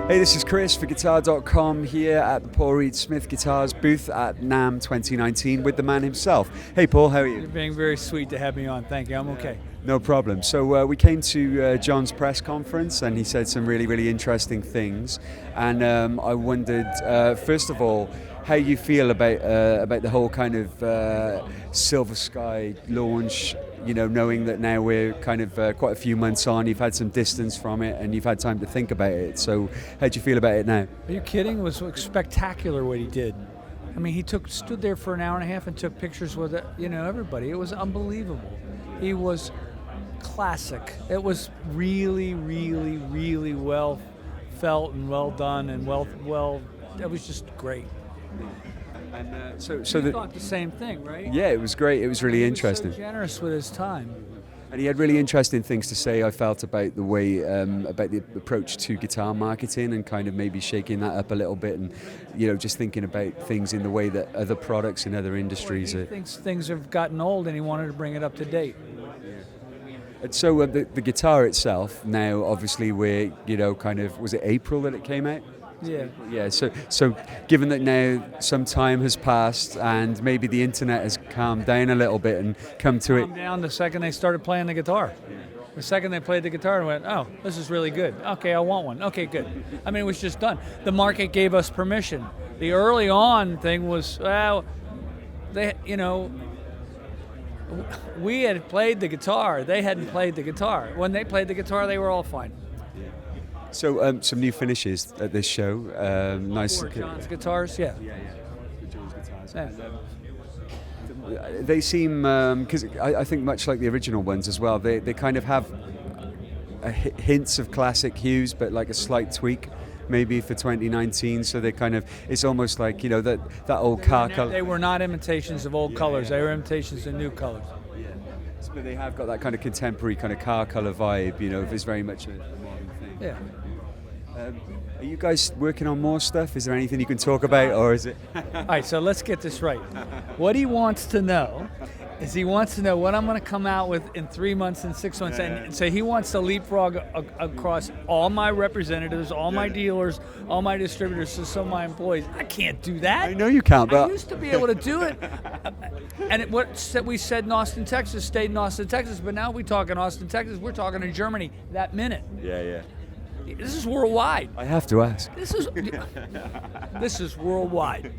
Hey, this is Chris for Guitar.com here at the Paul Reed Smith Guitars booth at NAMM 2019 with the man himself. Hey Paul, how are you? You're being very sweet to have me on. Thank you. I'm okay. No problem. So we came to John's press conference and he said some really interesting things. And I wondered, first of all, how you feel about the whole kind of Silver Sky launch, you know, knowing that now we're kind of quite a few months on, you've had some distance from it and you've had time to think about it. So how do you feel about it now? Are you kidding? It was spectacular what he did. I mean, he stood there for an hour and a half and took pictures with, everybody. It was unbelievable. He was classic. It was really well felt and well done and well. It was just great. And so you thought the same thing, right? Yeah, it was great. It was really interesting. So generous with his time. And he had really interesting things to say, I felt, about the way, about the approach to guitar marketing and kind of maybe shaking that up a little bit and, just thinking about things in the way that other products in other industries He thinks things have gotten old and he wanted to bring it up to date. And so the guitar itself, now obviously we're, was it April that it came out? Yeah. Yeah, so given that now some time has passed and maybe the internet has calmed down a little bit and come to it. Calmed down the second they started playing the guitar. The second they played the guitar and went, oh, this is really good. Okay, I want one. Okay, good. I mean, it was just done. The market gave us permission. The early on thing was, well, we had played the guitar. They hadn't played the guitar. When they played the guitar, they were all fine. So some new finishes at this show. Nice. For John's guitars, yeah. John's guitars. Yeah. They seem, because I think much like the original ones as well, they kind of have hints of classic hues, but like a slight tweak maybe for 2019. So they kind of, it's almost like, that old car color. They were not imitations of old colors. They were imitations of new colors. Yeah. But they have got that kind of contemporary kind of car color vibe, it's very much a modern thing. Yeah. Are you guys working on more stuff? Is there anything you can talk about, or is it? All right, so let's get this right. What he wants to know is he wants to know what I'm going to come out with in 3 months and 6 months. And so he wants to leapfrog across all my representatives, all my dealers, all my distributors, some of my employees. I can't do that. I know you can't, but I used to be able to do it. And what we said in Austin, Texas, stayed in Austin, Texas. But now we talk in Austin, Texas. We're talking in Germany that minute. Yeah. This is worldwide. I have to ask. This is worldwide.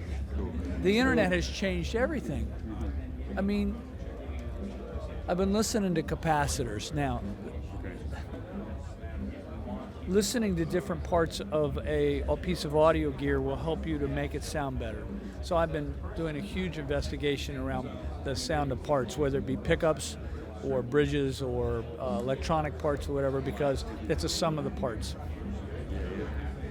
The internet has changed everything. I mean, I've been listening to capacitors now. Listening to different parts of a piece of audio gear will help you to make it sound better. So I've been doing a huge investigation around the sound of parts, whether it be pickups or bridges or electronic parts or whatever, because it's a sum of the parts.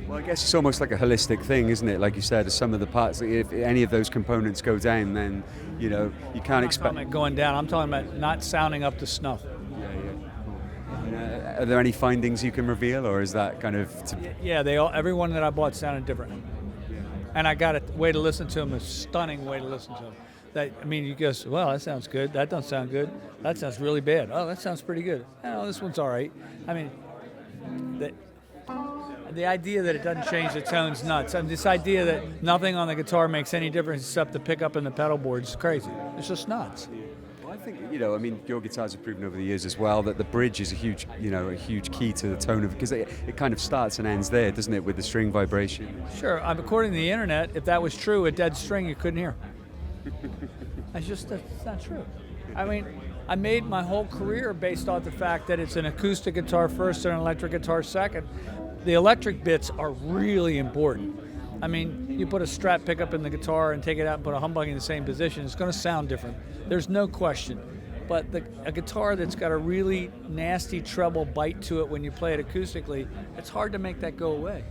Well, I guess it's almost like a holistic thing, isn't it? Like you said, the sum of the parts. If any of those components go down, then you can't expect. I'm not talking about going down. I'm talking about not sounding up to snuff. Are there any findings you can reveal, or is that kind of? Yeah, everyone that I bought sounded different, and I got a way to listen to them, a stunning way to listen to them. You go, well, that sounds good. That doesn't sound good. That sounds really bad. Oh, that sounds pretty good. Oh, this one's all right. I mean, the idea that it doesn't change the tone's nuts. And this idea that nothing on the guitar makes any difference except the pickup and the pedal board is crazy. It's just nuts. Well, I think, your guitars have proven over the years as well that the bridge is a huge key to the tone of, because it kind of starts and ends there, doesn't it, with the string vibration? Sure. According to the internet, if that was true, a dead string you couldn't hear. That's not true. I mean, I made my whole career based off the fact that it's an acoustic guitar first and an electric guitar second. The electric bits are really important. I mean, you put a Strat pickup in the guitar and take it out and put a humbug in the same position, it's going to sound different. There's no question. But a guitar that's got a really nasty treble bite to it when you play it acoustically, it's hard to make that go away.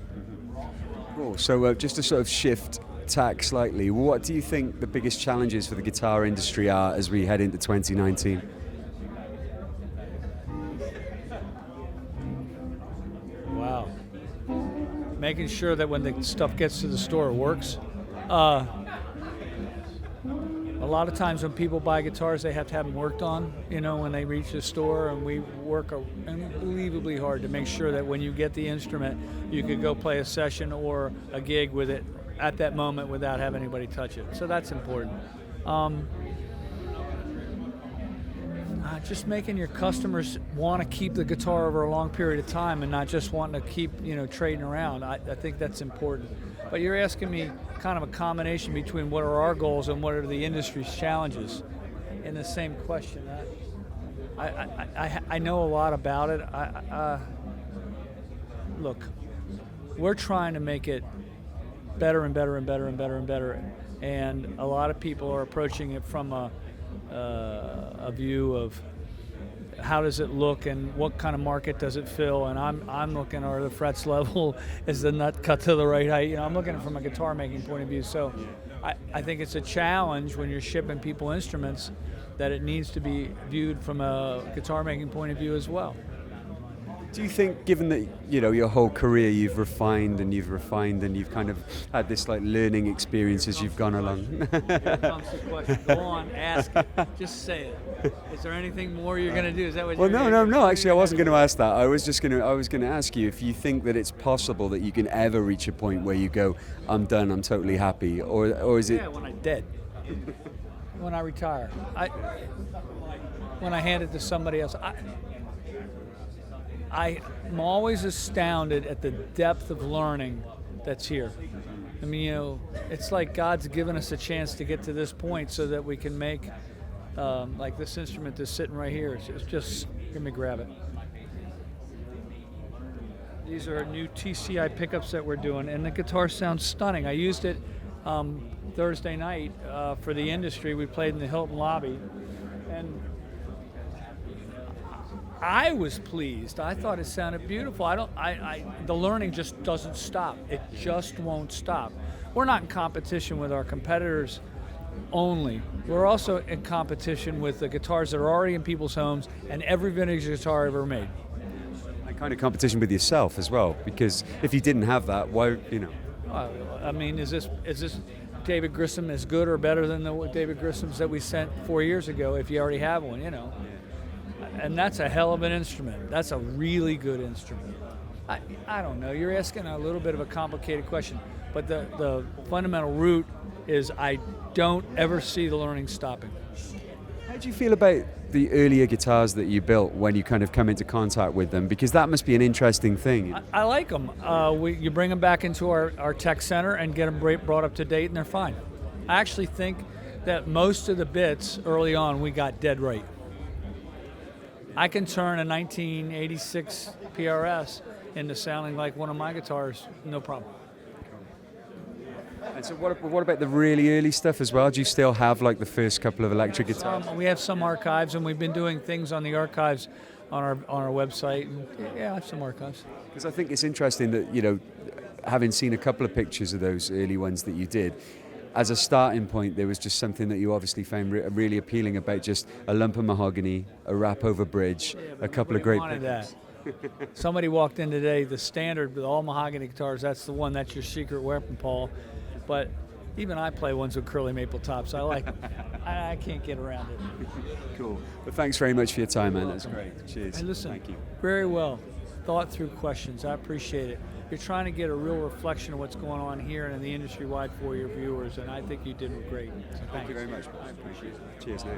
Cool. So just to sort of shift tack slightly, what do you think the biggest challenges for the guitar industry are as we head into 2019? Wow. Making sure that when the stuff gets to the store it works. A a lot of times when people buy guitars, they have to have them worked on, when they reach the store, and we work unbelievably hard to make sure that when you get the instrument, you could go play a session or a gig with it at that moment without having anybody touch it. So that's important. Just making your customers want to keep the guitar over a long period of time and not just wanting to keep, trading around. I think that's important. But you're asking me kind of a combination between what are our goals and what are the industry's challenges in the same question. I know a lot about it. Look, we're trying to make it better and better and better and better and better. And a lot of people are approaching it from a view of how does it look and what kind of market does it fill, and I'm looking, are the frets level, is the nut cut to the right height? I'm looking at it from a guitar making point of view. So I think it's a challenge when you're shipping people instruments that it needs to be viewed from a guitar making point of view as well. Do you think, given that your whole career you've refined and you've kind of had this like learning experience as you've gone along? Here comes the question. Go on, ask it. Just say it. Is there anything more you're going to do? Is that what? Well, no. Actually, I wasn't going to ask that. I was going to ask you if you think that it's possible that you can ever reach a point where you go, I'm done, I'm totally happy, or is it? Yeah, when I'm dead. When I retire. When I hand it to somebody else. I'm always astounded at the depth of learning that's here. I mean, it's like God's given us a chance to get to this point so that we can make, like this instrument that's sitting right here. It's just, let me grab it. These are new TCI pickups that we're doing, and the guitar sounds stunning. I used it Thursday night for the industry. We played in the Hilton lobby, and I was pleased. I thought it sounded beautiful. The learning just doesn't stop. It just won't stop. We're not in competition with our competitors only. We're also in competition with the guitars that are already in people's homes and every vintage guitar ever made. And kind of competition with yourself as well, because if you didn't have that, why, I mean, is this David Grissom as good or better than the David Grissoms that we sent 4 years ago if you already have one, And that's a hell of an instrument. That's a really good instrument. I don't know. You're asking a little bit of a complicated question, but the fundamental root is I don't ever see the learning stopping. How do you feel about the earlier guitars that you built when you kind of come into contact with them? Because that must be an interesting thing. I like them. You bring them back into our tech center and get them brought up to date, and they're fine. I actually think that most of the bits early on we got dead right. I can turn a 1986 PRS into sounding like one of my guitars, no problem. And so what about the really early stuff as well? Do you still have like the first couple of electric guitars? We have some archives, and we've been doing things on the archives on our website. And yeah, I have some archives. Because I think it's interesting that, having seen a couple of pictures of those early ones that you did, as a starting point, there was just something that you obviously found really appealing about just a lump of mahogany, a wrap over bridge, a couple of great pickups. Somebody walked in today, the standard with all mahogany guitars, that's your secret weapon, Paul. But even I play ones with curly maple tops. I like them. I can't get around it. Cool. Well, thanks very much for your time, man. That's great. Cheers. Hey, listen, thank you. Very well thought through questions. I appreciate it. You're trying to get a real reflection of what's going on here and in the industry-wide for your viewers, and I think you did great. So thank you very much. I appreciate it. Cheers, Nate.